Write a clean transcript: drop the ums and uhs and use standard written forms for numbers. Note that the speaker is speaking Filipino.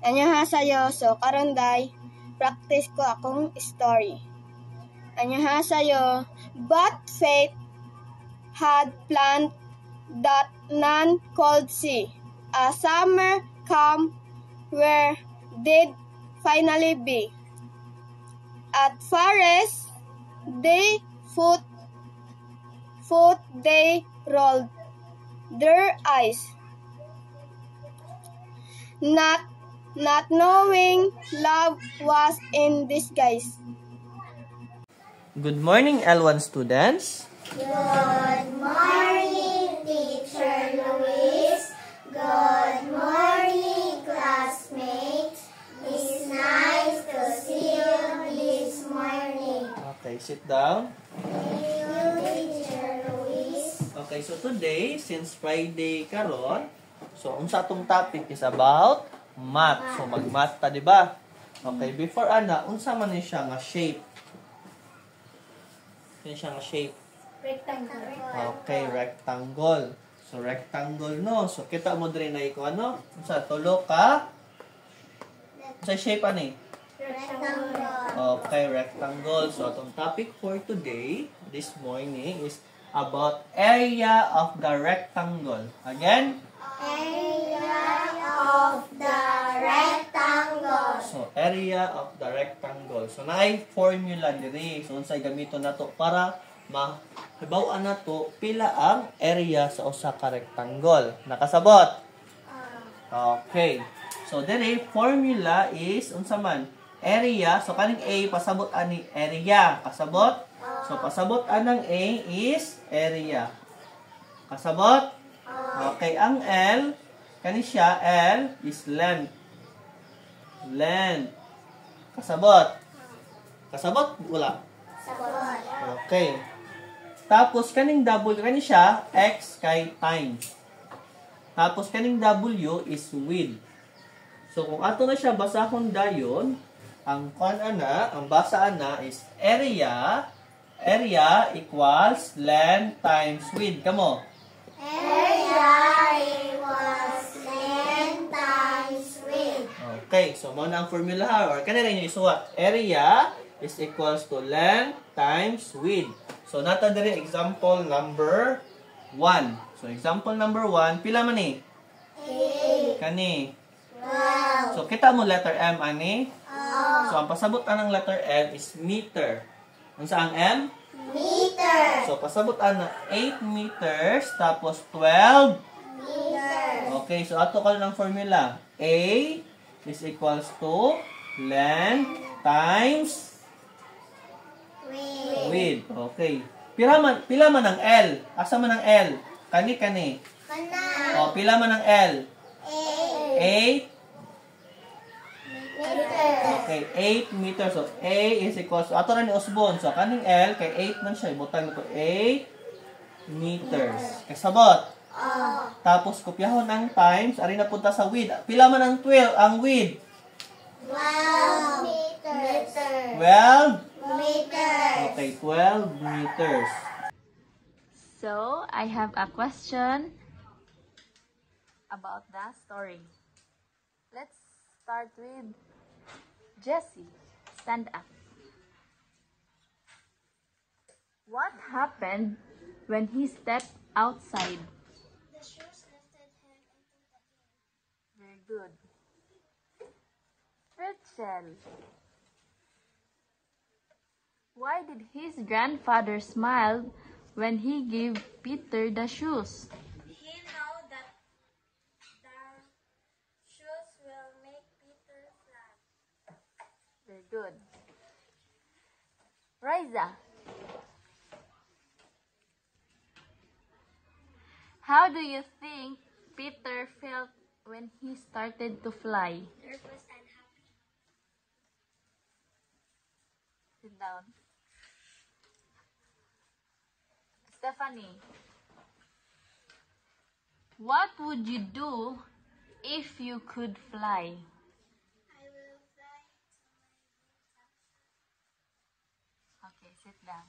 Annyeonghaseyo. So karon day practice ko akong story. Annyeonghaseyo. But fate had planned that none could see. A summer come where did finally be. At forest they foot they rolled their eyes, not knowing love was in disguise. Good morning, L1 students. Good morning, Teacher Luis. Good morning, classmates. It's nice to see you this morning. Okay, sit down. Thank you, Teacher Luis. Okay, so today, since Friday karon, so unsa atong topic is about math. So mag-math ta, di ba? Okay, before ana, unsa man ni siya nga shape? Yan siya nga shape. Rectangle. Okay, rectangle. So rectangle no. So kita mo diri na iko ano? Unsa tulo ka? Sa shape ani? Rectangle. Okay, rectangle. So atong topic for today, this morning is about area of the rectangle. Again? Area of the rectangle. So, area of the rectangle. So, naay formula diri. So, unsay gamiton nato para mahibaw-an nato pila ang area sa usa ka rectangle. Nakasabot? Okay. So, diri formula is unsa man? Area. So, kaning A pasabot ani area. Kasabot? So, pasabot anang A is area. Kasabot? Okay, ang L, kani siya, L is length. Length. Kasabot? Kasabot? Wala. Sabot. Okay. Tapos, kaning W, kani siya, X kay times. Tapos, kaning W is width. So, kung ato na siya basahon dayon, ang basa ana is area equals length times width. Kamo? Area equals length times width. Okay, so mo na ang formula ha, or kanina niyo isuwat. Area is equals to length times width. So, nata diri example number 1. So, example number 1, pila man ni? Kani. So, kita mo letter M ani? So, ang pasabot ng letter M is meter. Unsa ang M? Meter. So, pasabot na 8 meters, tapos 12. Meter. Okay, so ato ka ng formula. A is equals to length times width. Okay. Pila man ang L? Asa man ang L? Kani. Kana. O, pila man ang L? 8. Meter. Okay, 8 meters. So, A is equals to, ato na ni Osborne. So, kaning L, kay 8 man siya. Ibutang ko 8 meters. Kasabot. Tapos, kopyahon ang times. Ari na punta sa width. Pila man ang 12? Ang width? 12 meters. 12? Meters. Okay, 12 meters. So, I have a question about the story. Let's start with Jesse. Stand up. What happened when he stepped outside? The shoes lifted him into the air. Very good. Rachel. Why did his grandfather smile when he gave Peter the shoes? He knew that the shoes will make Peter fly. Very good. Riza. How do you think Peter felt when he started to fly? Nervous and happy. Sit down. Stephanie. What would you do if you could fly? I will fly to my dream. Okay, sit down.